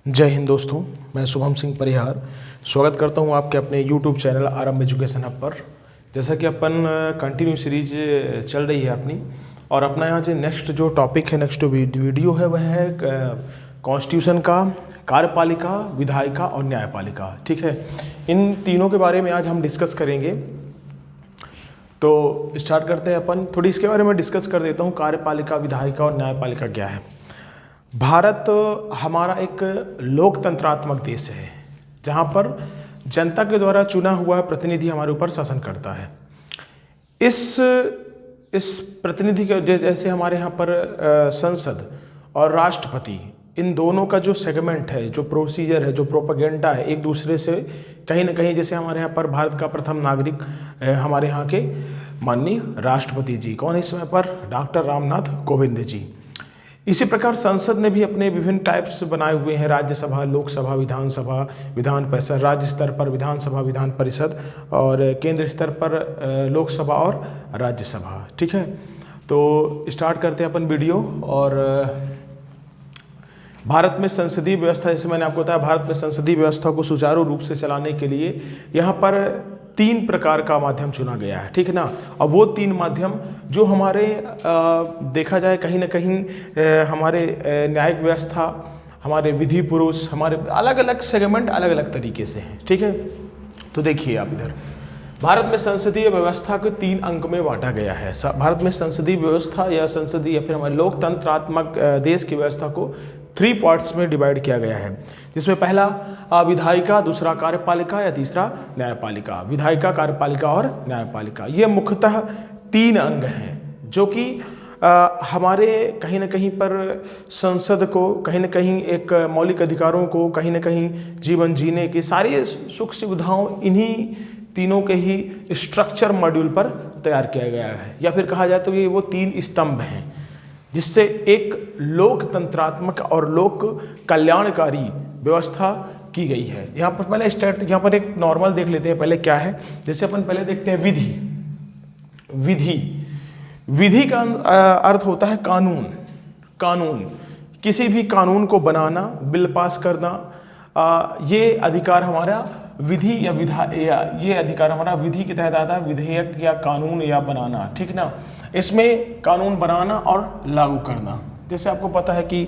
जय हिंद दोस्तों, मैं शुभम सिंह परिहार स्वागत करता हूं आपके अपने YouTube चैनल आरंभ एजुकेशन हब पर। जैसा कि अपन कंटिन्यू सीरीज चल रही है अपनी, और अपना यहाँ जो नेक्स्ट जो टॉपिक है, नेक्स्ट वीडियो है, वह है कॉन्स्टिट्यूशन का, कार्यपालिका, विधायिका और न्यायपालिका। ठीक है, इन तीनों के बारे में आज हम डिस्कस करेंगे। तो स्टार्ट करते हैं अपन। थोड़ी इसके बारे में डिस्कस कर देता हूँ, कार्यपालिका, विधायिका और न्यायपालिका क्या है। भारत हमारा एक लोकतंत्रात्मक देश है, जहाँ पर जनता के द्वारा चुना हुआ प्रतिनिधि हमारे ऊपर शासन करता है। इस प्रतिनिधि के जैसे हमारे यहाँ पर संसद और राष्ट्रपति, इन दोनों का जो सेगमेंट है, जो प्रोसीजर है, जो प्रोपेगेंडा है, एक दूसरे से कहीं ना कहीं, जैसे हमारे यहाँ पर भारत का प्रथम नागरिक हमारे यहाँ के माननीय राष्ट्रपति जी, कौन इस समय पर, डॉक्टर रामनाथ कोविंद जी। इसी प्रकार संसद ने भी अपने विभिन्न टाइप्स बनाए हुए हैं, राज्यसभा, लोकसभा, विधानसभा, विधान परिषद, राज्य स्तर पर विधानसभा, विधान परिषद, और केंद्र स्तर पर लोकसभा और राज्यसभा। ठीक है, तो स्टार्ट करते हैं अपन वीडियो। और भारत में संसदीय व्यवस्था, जैसे मैंने आपको बताया, भारत में संसदीय व्यवस्था को सुचारू रूप से चलाने के लिए यहाँ पर 3 प्रकार का माध्यम चुना गया है। ठीक है ना। और वो 3 माध्यम जो हमारे देखा जाए कहीं ना कहीं हमारे न्यायिक व्यवस्था, हमारे विधि पुरुष, हमारे अलग अलग सेगमेंट अलग अलग तरीके से हैं। ठीक है, तो देखिए आप इधर, भारत में संसदीय व्यवस्था को 3 अंग में बांटा गया है। भारत में संसदीय व्यवस्था या संसदीय या फिर हमारे लोकतंत्रात्मक देश की व्यवस्था को 3 पार्ट्स में डिवाइड किया गया है, जिसमें पहला विधायिका, दूसरा कार्यपालिका या तीसरा न्यायपालिका। विधायिका, कार्यपालिका और न्यायपालिका, ये मुख्यतः 3 अंग हैं जो कि हमारे कहीं ना कहीं पर संसद को, कहीं ना कहीं एक मौलिक अधिकारों को, कहीं ना कहीं जीवन जीने की सारी सुख सुविधाओं इन्हीं तीनों के ही स्ट्रक्चर मॉड्यूल पर तैयार किया गया है। या फिर कहा जाए तो ये वो 3 स्तंभ हैं जिससे एक लोकतंत्रात्मक और लोक कल्याणकारी व्यवस्था की गई है। यहाँ पर पहले यहाँ पर एक नॉर्मल देख लेते हैं पहले क्या है। जैसे अपन पहले देखते हैं विधि का अर्थ होता है कानून। किसी भी कानून को बनाना, बिल पास करना, ये अधिकार हमारा विधि या ये अधिकार हमारा विधि के तहत आता है। विधेयक या कानून या बनाना, ठीक ना। इसमें कानून बनाना और लागू करना, जैसे आपको पता है कि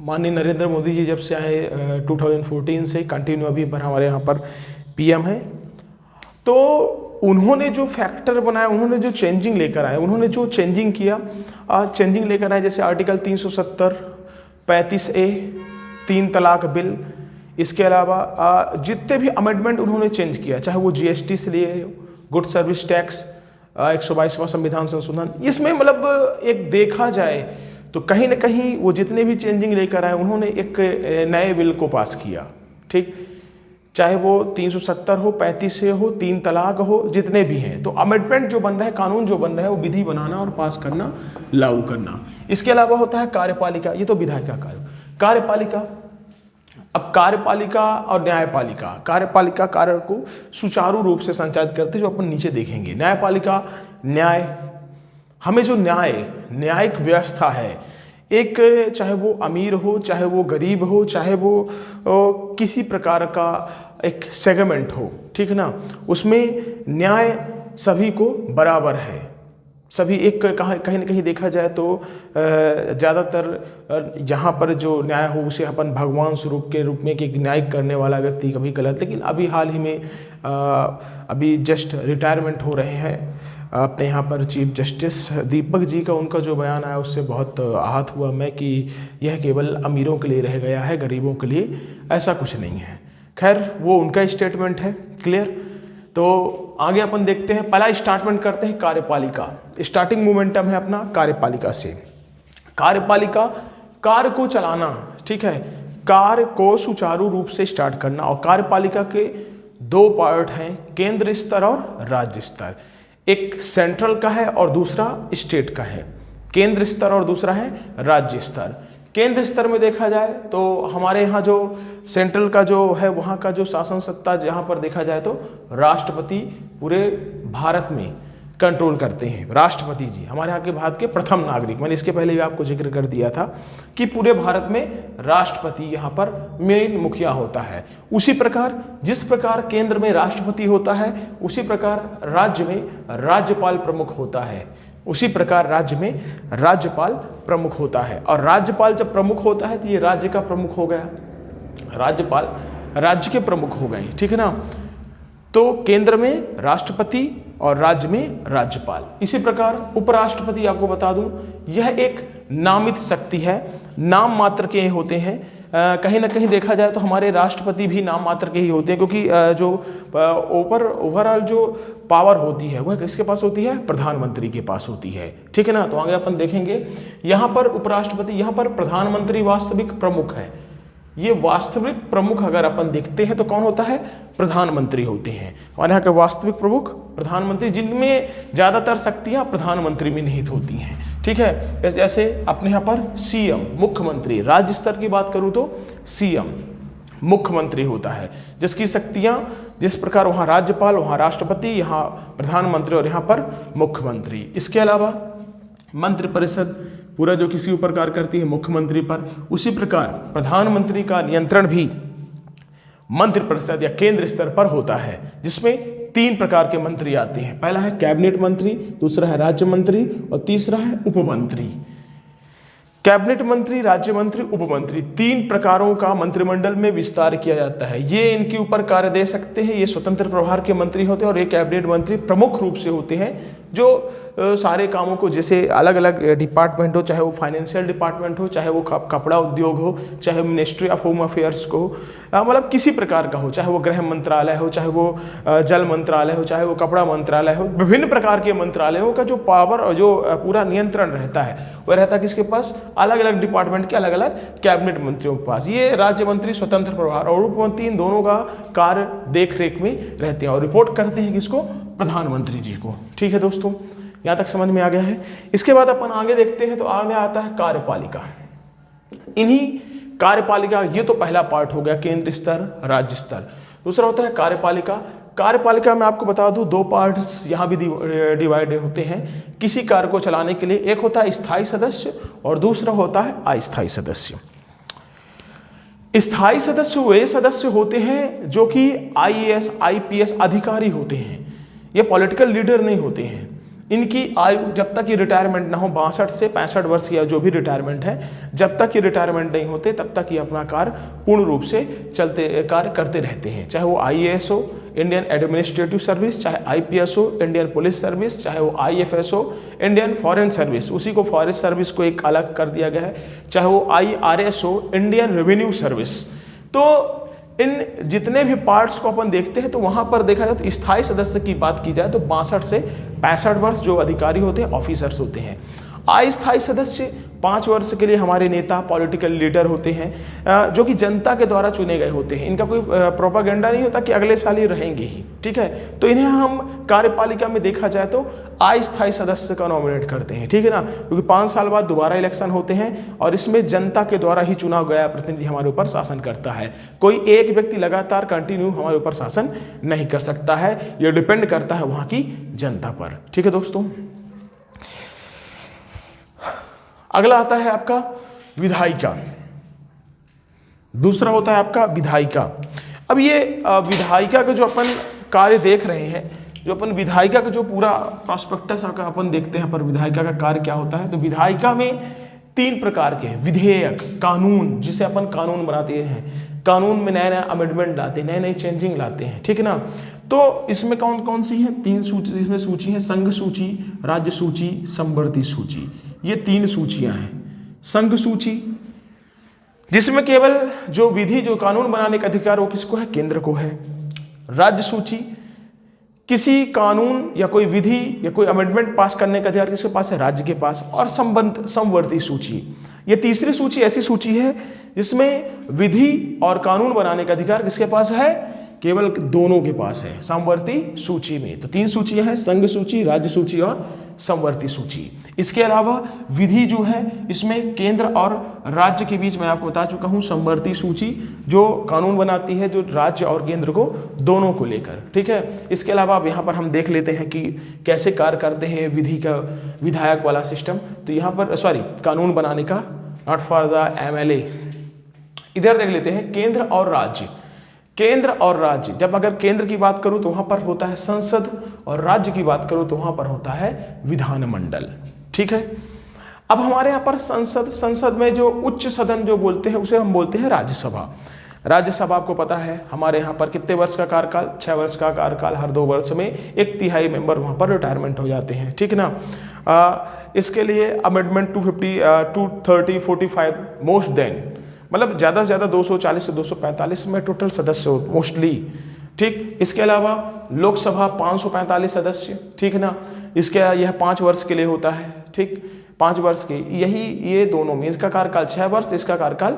माननीय नरेंद्र मोदी जी जब से आए 2014 से कंटिन्यू अभी पर हमारे यहाँ पर पीएम है, तो उन्होंने जो फैक्टर बनाया, उन्होंने जो चेंजिंग लेकर आए, उन्होंने जो चेंजिंग किया, चेंजिंग लेकर आए, जैसे आर्टिकल 370, 35A, 3 तलाक बिल, इसके अलावा जितने भी अमेंडमेंट उन्होंने चेंज किया, चाहे वो जीएसटी से लिए, गुड सर्विस टैक्स, 122वां संविधान संशोधन, इसमें मतलब एक देखा जाए तो कहीं ना कहीं वो जितने भी चेंजिंग लेकर आए, उन्होंने एक नए बिल को पास किया। ठीक, चाहे वो 370 हो, 35A हो, 3 तलाक हो, जितने भी हैं, तो अमेंडमेंट जो बन रहा है, कानून जो बन रहा है, वो विधि बनाना और पास करना, लागू करना। इसके अलावा होता है कार्यपालिका, ये तो विधायिका कार्यपालिका। अब कार्यपालिका और न्यायपालिका, कार्यपालिका कार्य को सुचारू रूप से संचालित करते, जो अपन नीचे देखेंगे। न्यायपालिका, हमें जो न्यायिक व्यवस्था है, एक चाहे वो अमीर हो, चाहे वो गरीब हो, चाहे वो किसी प्रकार का एक सेगमेंट हो, ठीक ना, उसमें न्याय सभी को बराबर है। सभी एक कहीं ना कहीं देखा जाए तो ज़्यादातर जहाँ पर जो न्याय हो उसे अपन भगवान स्वरूप के रूप में कि न्याय करने वाला व्यक्ति कभी गलत। लेकिन अभी हाल ही में अभी जस्ट रिटायरमेंट हो रहे हैं अपने यहाँ पर चीफ जस्टिस दीपक जी का, उनका जो बयान आया उससे बहुत आहत हुआ मैं कि यह केवल अमीरों के लिए रह गया है, गरीबों के लिए ऐसा कुछ नहीं है। खैर, वो उनका स्टेटमेंट है, क्लियर। तो आगे अपन देखते हैं, पहला स्टार्टमेंट करते हैं कार्यपालिका। स्टार्टिंग मोमेंटम है अपना कार्यपालिका से। कार्यपालिका, कार्य को चलाना, ठीक है, कार्य को सुचारू रूप से स्टार्ट करना। और कार्यपालिका के 2 पार्ट हैं, केंद्र स्तर और राज्य स्तर। एक सेंट्रल का है और दूसरा स्टेट का है। केंद्र स्तर और दूसरा है राज्य स्तर। केंद्र स्तर में देखा जाए तो हमारे यहाँ जो सेंट्रल का जो है, वहाँ का जो शासन सत्ता, जहाँ पर देखा जाए तो राष्ट्रपति पूरे भारत में कंट्रोल करते हैं? राष्ट्रपति जी, हमारे यहाँ के भारत के प्रथम नागरिक। मैंने इसके पहले भी आपको जिक्र कर दिया था कि पूरे भारत में राष्ट्रपति यहाँ पर मेन मुखिया होता है। उसी प्रकार जिस प्रकार केंद्र में राष्ट्रपति होता है, उसी प्रकार राज्य में राज्यपाल प्रमुख होता है। उसी प्रकार राज्य में राज्यपाल प्रमुख होता है। और राज्यपाल जब प्रमुख होता है तो ये राज्य का प्रमुख हो गया, राज्यपाल राज्य के प्रमुख हो गए, ठीक है ना। तो केंद्र में राष्ट्रपति और राज्य में राज्यपाल। इसी प्रकार उपराष्ट्रपति, आपको बता दूं, यह एक नामित शक्ति है, नाम मात्र के होते हैं। कहीं ना कहीं देखा जाए तो हमारे राष्ट्रपति भी नाम मात्र के ही होते हैं, क्योंकि जो ओवरऑल जो पावर होती है वह किसके पास होती है? प्रधानमंत्री के पास होती है, ठीक है ना। तो आगे अपन देखेंगे, यहाँ पर उपराष्ट्रपति, यहाँ पर प्रधानमंत्री वास्तविक प्रमुख है। ये वास्तविक प्रमुख अगर अपन देखते हैं तो कौन होता है? प्रधानमंत्री होते हैं। और यहाँ के वास्तविक प्रमुख प्रधानमंत्री, जिनमें ज्यादातर शक्तियां प्रधानमंत्री में निहित होती हैं, ठीक है। जैसे अपने यहाँ पर सीएम, मुख्यमंत्री, राज्य स्तर की बात करूं तो सीएम मुख्यमंत्री होता है, जिसकी शक्तियां जिस प्रकार वहाँ राज्यपाल, वहाँ राष्ट्रपति, यहाँ प्रधानमंत्री और यहाँ पर मुख्यमंत्री। इसके अलावा मंत्रिपरिषद पूरा जो किसी ऊपर कार्य करती है मुख्यमंत्री पर, उसी प्रकार प्रधानमंत्री का नियंत्रण भी मंत्रिपरिषद या केंद्र स्तर पर होता है, जिसमें 3 प्रकार के मंत्री आते हैं। पहला है कैबिनेट मंत्री, दूसरा है राज्य मंत्री और तीसरा है उपमंत्री। कैबिनेट मंत्री, राज्य मंत्री, उपमंत्री, 3 प्रकारों का मंत्रिमंडल में विस्तार किया जाता है। ये इनके ऊपर कार्य दे सकते हैं, ये स्वतंत्र प्रभार के मंत्री होते हैं। और ये कैबिनेट मंत्री प्रमुख रूप से होते हैं, जो सारे कामों को, जैसे अलग अलग डिपार्टमेंट हो, चाहे वो फाइनेंशियल डिपार्टमेंट हो, चाहे वो कपड़ा उद्योग हो, चाहे मिनिस्ट्री ऑफ होम अफेयर्स को, मतलब किसी प्रकार का हो, चाहे वो गृह मंत्रालय हो, चाहे वो जल मंत्रालय हो, चाहे वो कपड़ा मंत्रालय हो, विभिन्न प्रकार के मंत्रालयों का जो पावर और जो पूरा नियंत्रण रहता है वह रहता है किसके पास? अलग अलग डिपार्टमेंट के अलग अलग कैबिनेट मंत्रियों के पास। ये राज्य मंत्री स्वतंत्र प्रभार और उपमंत्री, इन दोनों का कार्य देख रेख में रहते हैं और रिपोर्ट करते हैं किसको? प्रधानमंत्री जी को, ठीक है दोस्तों। यहाँ तक समझ में आ गया है। इसके बाद अपन आगे देखते हैं तो आगे आता है कार्यपालिका। इन्हीं कार्यपालिका, ये तो पहला पार्ट हो गया केंद्र स्तर, राज्य स्तर। दूसरा होता है कार्यपालिका। कार्यपालिका में आपको बता दूं 2 पार्ट्स यहाँ भी डिवाइड होते हैं किसी कार्य को चलाने के लिए। एक होता है स्थायी सदस्य और दूसरा होता है अस्थायी सदस्य। स्थायी सदस्य वे सदस्य होते हैं जो कि IAS, IPS अधिकारी होते हैं। ये पॉलिटिकल लीडर नहीं होते हैं। इनकी आयु जब तक ये रिटायरमेंट ना हो, 62 से 65 वर्ष की जो भी रिटायरमेंट है, जब तक ये रिटायरमेंट नहीं होते तब तक ये अपना कार्य पूर्ण रूप से कार्य करते रहते हैं। चाहे वो IAS हो, इंडियन एडमिनिस्ट्रेटिव सर्विस, चाहे IPS हो, इंडियन पुलिस सर्विस, चाहे वो IFS हो, इंडियन फॉरेन सर्विस, उसी को फॉरेस्ट सर्विस को एक अलग कर दिया गया है, चाहे वो IRS हो, इंडियन रेवेन्यू सर्विस। तो इन जितने भी पार्ट्स को अपन देखते हैं तो वहां पर देखा जाए तो स्थायी सदस्य की बात की जाए तो 62 से 65 वर्ष जो अधिकारी होते हैं, ऑफिसर्स होते हैं। अस्थायी सदस्य 5 वर्ष के लिए हमारे नेता, पॉलिटिकल लीडर होते हैं, जो कि जनता के द्वारा चुने गए होते हैं। इनका कोई प्रोपागेंडा नहीं होता कि अगले साल ही रहेंगे ही, ठीक है। तो इन्हें हम कार्यपालिका में देखा जाए तो अस्थायी सदस्य का नॉमिनेट करते हैं, ठीक है ना, क्योंकि 5 साल बाद दोबारा इलेक्शन होते हैं और इसमें जनता के द्वारा ही चुना गया प्रतिनिधि हमारे ऊपर शासन करता है। कोई एक व्यक्ति लगातार कंटिन्यू हमारे ऊपर शासन नहीं कर सकता है, यह डिपेंड करता है वहाँ की जनता पर, ठीक है दोस्तों। अगला आता है आपका विधायिका। दूसरा होता है आपका विधायिका। अब ये विधायिका का जो अपन कार्य देख रहे हैं, जो अपन विधायिका का जो पूरा प्रॉस्पेक्टस का अपन देखते हैं पर विधायिका का कार्य क्या होता है, तो विधायिका में 3 प्रकार के विधेयक, कानून, जिसे अपन कानून बनाते हैं, कानून में नए नए अमेंडमेंट लाते हैं, नए नए चेंजिंग लाते हैं, ठीक है ना। तो इसमें कौन कौन सी हैं? 3 सूची, इसमें सूची है संघ सूची, राज्य सूची, समवर्ती सूची। ये 3 सूचियां हैं। संघ सूची जिसमें केवल जो विधि, जो कानून बनाने का अधिकार वो किसको है? केंद्र को है। राज्य सूची किसी कानून या कोई विधि या कोई अमेंडमेंट पास करने का अधिकार किसके पास है? राज्य के पास। और समवर्ती सूची, ये तीसरी सूची ऐसी सूची है जिसमें विधि और कानून बनाने का अधिकार किसके पास है? केवल दोनों के पास है समवर्ती सूची में। तो 3 सूचियां हैं, संघ सूची, राज्य सूची और समवर्ती सूची। इसके अलावा विधि जो है इसमें केंद्र और राज्य के बीच मैं आपको बता चुका हूं, समवर्ती सूची जो कानून बनाती है जो राज्य और केंद्र को दोनों को लेकर, ठीक है। इसके अलावा अब यहाँ पर हम देख लेते हैं कि कैसे कार्य करते हैं विधि का विधायक वाला सिस्टम। तो यहाँ पर कानून बनाने का, नॉट फॉर द MLA। इधर देख लेते हैं केंद्र और राज्य। केंद्र और राज्य, जब अगर केंद्र की बात करूं तो वहां पर होता है संसद और राज्य की बात करूं तो वहां पर होता है विधानमंडल, ठीक है। अब हमारे यहाँ पर संसद में जो उच्च सदन जो बोलते हैं उसे हम बोलते हैं राज्यसभा। राज्यसभा आपको पता है हमारे यहाँ पर कितने वर्ष का कार्यकाल, 6 वर्ष का कार्यकाल। हर 2 वर्ष में 1/3 मेंबर वहाँ पर रिटायरमेंट हो जाते हैं, ठीक ना। इसके लिए अमेंडमेंट 250, 230, 45 मोस्ट देन, मतलब ज़्यादा से ज़्यादा 240 से 245 में टोटल सदस्य हो मोस्टली, ठीक। इसके अलावा लोकसभा 545 सदस्य, ठीक ना। इसके यह 5 वर्ष के लिए होता है, ठीक, 5 वर्ष के। ये दोनों में इसका कार्यकाल 6 वर्ष, इसका कार्यकाल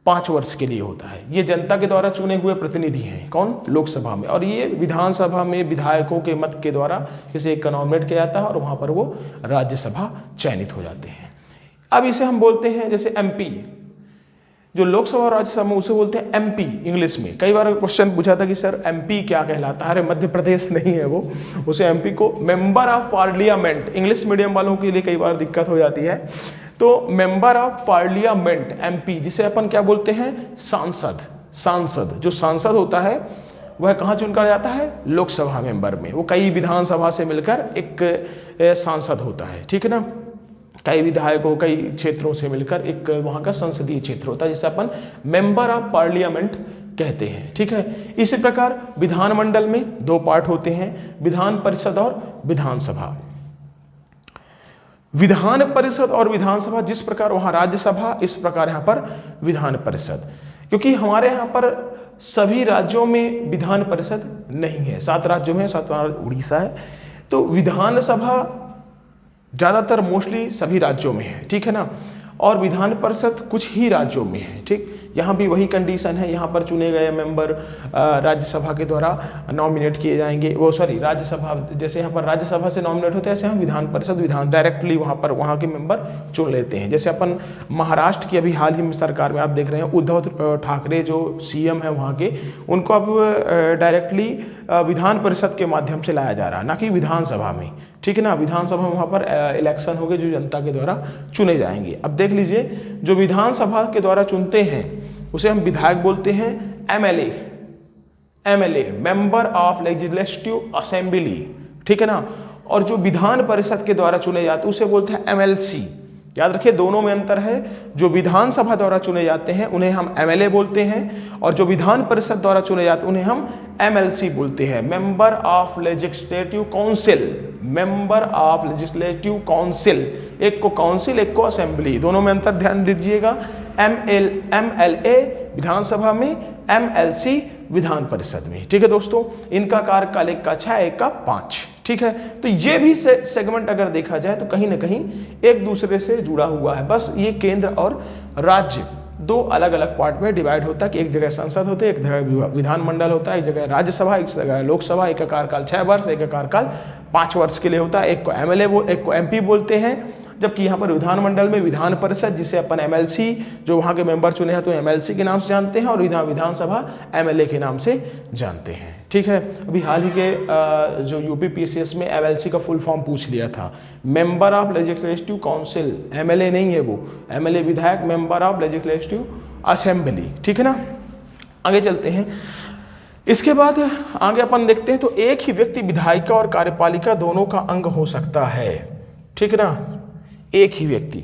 5 वर्ष के लिए होता है। ये जनता के द्वारा चुने हुए प्रतिनिधि हैं, कौन, लोकसभा में। और ये विधानसभा में विधायकों के मत के द्वारा किसी एक का नॉमिनेट किया जाता है और वहाँ पर वो राज्यसभा चयनित हो जाते हैं। अब इसे हम बोलते हैं जैसे MP, जो लोकसभा और राज्यसभा में उसे बोलते हैं MP इंग्लिश में। कई बार क्वेश्चन पूछा था कि सर MP क्या कहलाता है, अरे मध्य प्रदेश नहीं है वो, उसे MP को member of parliament, English medium वालों के लिए कई बार दिक्कत हो जाती है। तो मेंबर ऑफ पार्लियामेंट MP, जिसे अपन क्या बोलते हैं, सांसद। जो सांसद होता है वह कहाँ चुनकर जाता है, लोकसभा मेंबर में। वो कई विधानसभा से मिलकर एक सांसद होता है, ठीक है ना। कई विधायकों, कई क्षेत्रों से मिलकर एक वहाँ का संसदीय क्षेत्र होता है जिसे अपन मेंबर ऑफ पार्लियामेंट कहते हैं, ठीक है। इसी प्रकार विधानमंडल में 2 पार्ट होते हैं, विधान परिषद और विधानसभा। विधान परिषद और विधानसभा, जिस प्रकार वहाँ राज्यसभा, इस प्रकार यहाँ पर विधान परिषद। क्योंकि हमारे यहाँ पर सभी राज्यों में विधान परिषद नहीं है, 7 राज्यों में, 7वां उड़ीसा है। तो विधानसभा ज़्यादातर मोस्टली सभी राज्यों में है, ठीक है ना। और विधान परिषद कुछ ही राज्यों में है, ठीक। यहाँ भी वही कंडीशन है, यहाँ पर चुने गए मेंबर राज्यसभा के द्वारा नॉमिनेट किए जाएंगे। राज्यसभा, जैसे यहाँ पर राज्यसभा से नॉमिनेट होते हैं ऐसे हम विधान परिषद डायरेक्टली वहाँ के मेंबर चुन लेते हैं। जैसे अपन महाराष्ट्र की अभी हाल ही में सरकार में आप देख रहे हैं उद्धव ठाकरे जो CM है वहाँ के, उनको अब डायरेक्टली विधान परिषद के माध्यम से लाया जा रहा है, ना कि विधानसभा में, ठीक है ना। विधानसभा में वहाँ पर इलेक्शन होंगे जो जनता के द्वारा चुने जाएंगे। अब देख लीजिए, जो विधानसभा के द्वारा चुनते हैं उसे हम विधायक बोलते हैं MLA, member of legislative assembly, ठीक है ना। और जो विधान परिषद के द्वारा चुने जाते हैं उसे बोलते हैं MLC। याद रखिए दोनों में अंतर है। जो विधानसभा द्वारा चुने जाते हैं उन्हें हम MLA बोलते हैं, और जो विधान परिषद द्वारा चुने जाते हैं उन्हें हम MLC बोलते हैं, member of legislative council. Member of legislative council, एक को काउंसिल, एक को असेंबली, दोनों में अंतर ध्यान दीजिएगा। MLA विधानसभा में, MLC विधान परिषद में, ठीक है दोस्तों। इनका कार्यकाल एक का 6, एक का 5, ठीक है। तो ये भी सेगमेंट अगर देखा जाए तो कहीं ना कहीं एक दूसरे से जुड़ा हुआ है। बस ये केंद्र और राज्य 2 अलग अलग पार्ट में डिवाइड होता है कि एक जगह संसद होते है, एक जगह विधानमंडल होता है, एक जगह राज्यसभा, एक जगह लोकसभा। एक का कार्यकाल 6 वर्ष, एक का कार्यकाल 5 वर्ष के लिए होता है। एक को MLA, एक को MP बोलते हैं। जबकि यहाँ पर विधानमंडल में विधान परिषद, जिसे अपन MLC, जो वहाँ के मेंबर चुने हैं तो MLC के नाम से जानते हैं, और विधानसभा MLA के नाम से जानते हैं, ठीक है। अभी हाल ही के जो UP PCS में MLC का फुल फॉर्म पूछ लिया था, member of legislative council. MLA नहीं है वो, MLA विधायक, मेंबर ऑफ लेजिस्लेटिव असेंबली, ठीक है ना। आगे चलते हैं। इसके बाद आगे अपन देखते हैं, तो एक ही व्यक्ति विधायिका और कार्यपालिका दोनों का अंग हो सकता है, ठीक है ना। एक ही व्यक्ति,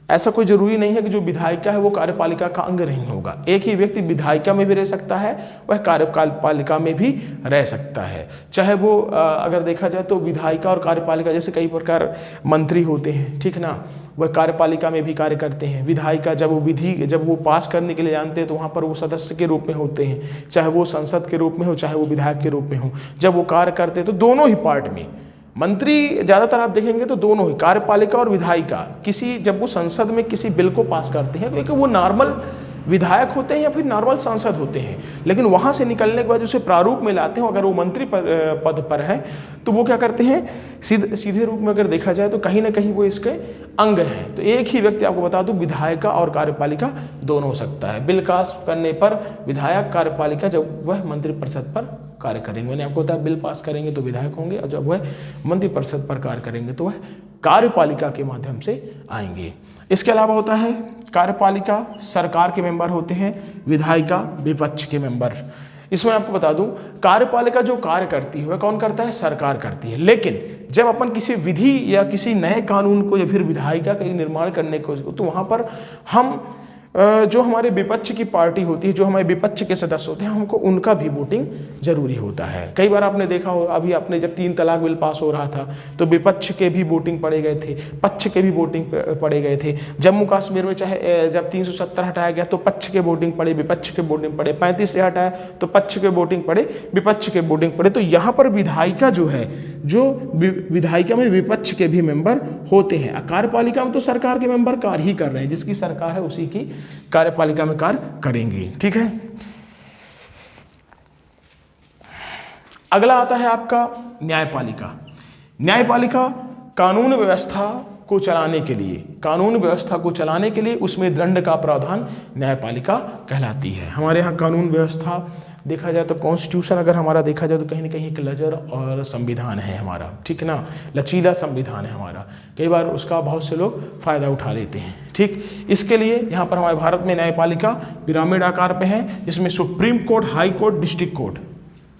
ऐसा कोई जरूरी नहीं है कि जो विधायिका है वो कार्यपालिका का अंग नहीं होगा। एक ही व्यक्ति विधायिका में भी रह सकता है, वह कार्यपालिका में भी रह सकता है। चाहे वो अगर देखा जाए तो विधायिका और कार्यपालिका जैसे कई प्रकार मंत्री होते हैं, ठीक ना, वह कार्यपालिका में भी कार्य करते हैं। विधायिका जब वो पास करने के लिए जानते हैं तो वहाँ पर वो सदस्य के रूप में होते हैं, चाहे वो संसद के रूप में हो, चाहे वो विधायक के रूप में हो। जब वो कार्य करते हैं तो दोनों ही पार्ट में, मंत्री ज़्यादातर आप देखेंगे तो दोनों ही, कार्यपालिका और विधायिका, जब वो संसद में किसी बिल को पास करते हैं तो एक वो नॉर्मल विधायक होते हैं या फिर नॉर्मल सांसद होते हैं, लेकिन वहाँ से निकलने के बाद उसे प्रारूप में लाते हैं। अगर वो मंत्री पद पर है तो वो क्या करते हैं, सीधे रूप में अगर देखा जाए तो कहीं ना कहीं वो इसके अंग हैं। तो एक ही व्यक्ति, आपको बता दूं, विधायिका और कार्यपालिका दोनों हो सकता है। बिल पास करने पर विधायक, कार्यपालिका जब वह मंत्रिपरिषद पर कार्य करेंगे। मैंने आपको बताया बिल पास करेंगे तो विधायक होंगे, और जब वह मंत्रिपरिषद पर कार्य करेंगे तो वह कार्यपालिका के माध्यम से आएंगे। इसके अलावा होता है कार्यपालिका सरकार के मेंबर होते हैं, विधायिका विपक्ष के मेंबर। इसमें आपको बता दूं, कार्यपालिका जो कार्य करती है वह कौन करता है, सरकार करती है। लेकिन जब अपन किसी विधि या किसी नए कानून को या फिर विधायिका का निर्माण करने को, तो वहाँ पर हम जो हमारे विपक्ष की पार्टी होती है, जो हमारे विपक्ष के सदस्य होते हैं, हमको उनका भी वोटिंग जरूरी होता है। कई बार आपने देखा हो, अभी आपने जब 3 तलाक बिल पास हो रहा था तो विपक्ष के भी वोटिंग पड़े गए थे, पक्ष के भी वोटिंग पड़े गए थे। जम्मू कश्मीर में चाहे जब 370 हटाया गया तो पक्ष के वोटिंग पड़े, विपक्ष के वोटिंग पड़े, 35 से हटाया तो पक्ष के वोटिंग पड़े, विपक्ष के वोटिंग पड़े। तो यहाँ पर विधायिका जो है, जो विधायिका में विपक्ष के भी मेंबर होते हैं। कार्यपालिका में तो सरकार के मेंबर कार्य ही कर रहे हैं, जिसकी सरकार है उसी की कार्यपालिका में कार्य करेंगे। ठीक है, अगला आता है आपका न्यायपालिका। न्यायपालिका कानून व्यवस्था को चलाने के लिए, कानून व्यवस्था को चलाने के लिए उसमें दंड का प्रावधान न्यायपालिका कहलाती है। हमारे यहाँ कानून व्यवस्था देखा जाए तो कॉन्स्टिट्यूशन अगर हमारा देखा जाए तो कहीं ना कहीं एक लचर और संविधान है हमारा, ठीक है ना, लचीला संविधान है हमारा। कई बार उसका बहुत से लोग फायदा उठा लेते हैं। ठीक, इसके लिए यहाँ पर हमारे भारत में न्यायपालिका पिरामिड आकार पे है, जिसमें supreme court, high court, district court,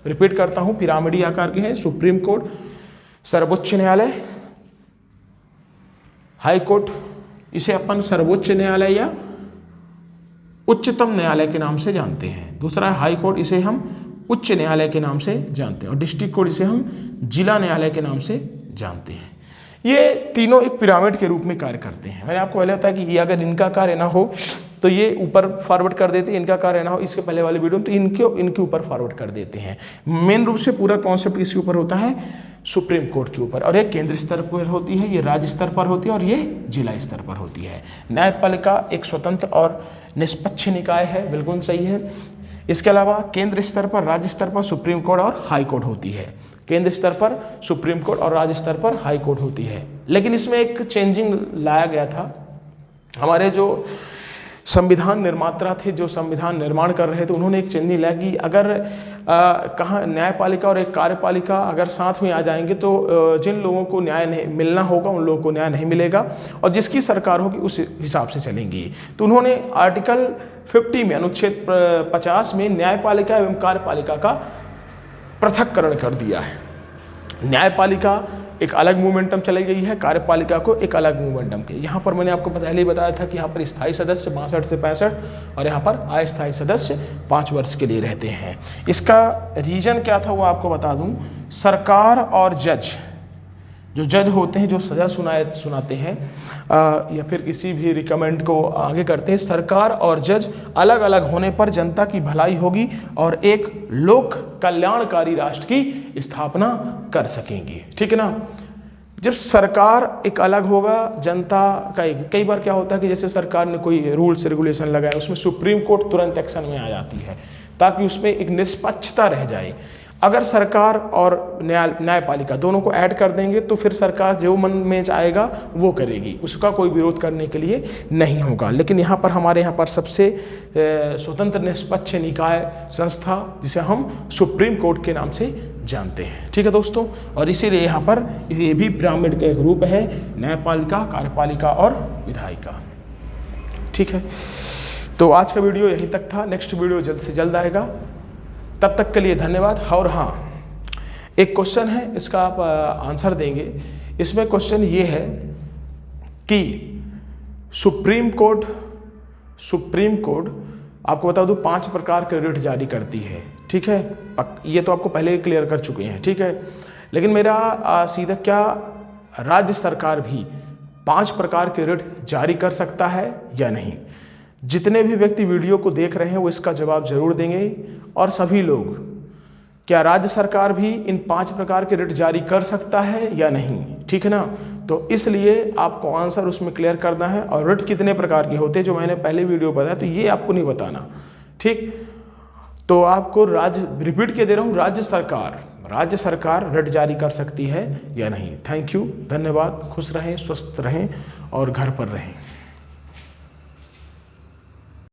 repeat करता हूँ, पिरामिडी आकार के हैं। सुप्रीम कोर्ट, सर्वोच्च न्यायालय, हाई कोर्ट इसे अपन सर्वोच्च न्यायालय या उच्चतम न्यायालय के नाम से जानते हैं। दूसरा हाई कोर्ट, इसे हम उच्च न्यायालय के नाम से जानते हैं। और डिस्ट्रिक्ट कोर्ट इसे हम जिला न्यायालय के नाम से जानते हैं। ये तीनों एक पिरामिड के रूप में कार्य करते हैं। मैंने आपको पहले बताया कि ये अगर इनका कार्य ना हो तो ये ऊपर फॉरवर्ड कर देते हैं, इनका कार्य ना हो इसके पहले वाले वीडियो में तो इनके ऊपर फॉरवर्ड कर देते हैं। मेन रूप से पूरा कॉन्सेप्ट इसके ऊपर होता है सुप्रीम कोर्ट के ऊपर, और ये केंद्र स्तर पर होती है, ये राज्य स्तर पर होती है, और ये जिला स्तर पर होती है। न्यायपालिका एक स्वतंत्र और निष्पक्ष निकाय है, बिल्कुल सही है। इसके अलावा केंद्र स्तर पर, राज्य स्तर पर सुप्रीम कोर्ट और हाई कोर्ट होती है। केंद्र स्तर पर सुप्रीम कोर्ट और राज्य स्तर पर हाई कोर्ट होती है। लेकिन इसमें एक चेंजिंग लाया गया था। हमारे जो संविधान निर्माता थे, जो संविधान निर्माण कर रहे थे, उन्होंने एक चेंजिंग लाया कि अगर कहाँ न्यायपालिका और एक कार्यपालिका अगर साथ में आ जाएंगे तो जिन लोगों को न्याय नहीं मिलना होगा उन लोगों को न्याय नहीं मिलेगा, और जिसकी सरकार होगी उस हिसाब से चलेंगी। तो उन्होंने आर्टिकल 50 में, अनुच्छेद 50 में न्यायपालिका एवं कार्यपालिका का पृथक्करण कर दिया है। न्यायपालिका एक अलग मोमेंटम चली गई है, कार्यपालिका को एक अलग मोमेंटम के। यहाँ पर मैंने आपको पहले ही बताया था कि यहाँ पर स्थायी सदस्य 62 से 65 और यहाँ पर अस्थायी सदस्य 5 वर्ष के लिए रहते हैं। इसका रीजन क्या था वो आपको बता दूँ। सरकार और जज, जो जज होते हैं, जो सज़ा सुनाते हैं या फिर किसी भी रिकमेंड को आगे करते हैं, सरकार और जज अलग अलग होने पर जनता की भलाई होगी और एक लोक कल्याणकारी राष्ट्र की स्थापना कर सकेंगी। ठीक है ना। जब सरकार एक अलग होगा, जनता का एक, कई बार क्या होता है कि जैसे सरकार ने कोई रूल्स रेगुलेशन लगाया, उसमें सुप्रीम कोर्ट तुरंत एक्शन में आ जाती है ताकि उसमें एक निष्पक्षता रह जाए। अगर सरकार और न्यायपालिका दोनों को ऐड कर देंगे तो फिर सरकार जो मन में आएगा वो करेगी, उसका कोई विरोध करने के लिए नहीं होगा। लेकिन यहाँ पर हमारे यहाँ पर सबसे स्वतंत्र निष्पक्ष निकाय संस्था जिसे हम सुप्रीम कोर्ट के नाम से जानते हैं। ठीक है दोस्तों, और इसीलिए यहाँ पर ये भी पिरामिड का एक रूप है, न्यायपालिका, कार्यपालिका और विधायिका। ठीक है, तो आज का वीडियो यहीं तक था। नेक्स्ट वीडियो जल्द से जल्द आएगा। तब तक के लिए धन्यवाद। और हाँ, एक क्वेश्चन है, इसका आप आंसर देंगे। इसमें क्वेश्चन ये है कि सुप्रीम कोर्ट आपको बता दूं 5 प्रकार के रिट जारी करती है। ठीक है, ये तो आपको पहले ही क्लियर कर चुके हैं। ठीक है, लेकिन मेरा सीधा क्या राज्य सरकार भी 5 प्रकार के रिट जारी कर सकता है या नहीं? जितने भी व्यक्ति वीडियो को देख रहे हैं वो इसका जवाब जरूर देंगे। और सभी लोग, क्या राज्य सरकार भी इन 5 प्रकार के रिट जारी कर सकता है या नहीं? ठीक है ना। तो इसलिए आपको आंसर उसमें क्लियर करना है, और रिट कितने प्रकार के होते हैं जो मैंने पहले वीडियो बताया, तो ये आपको नहीं बताना, ठीक। तो आपको रिपीट के दे रहा हूँ, राज्य सरकार रिट जारी कर सकती है या नहीं। थैंक यू, धन्यवाद, खुश रहें, स्वस्थ रहें और घर पर रहें।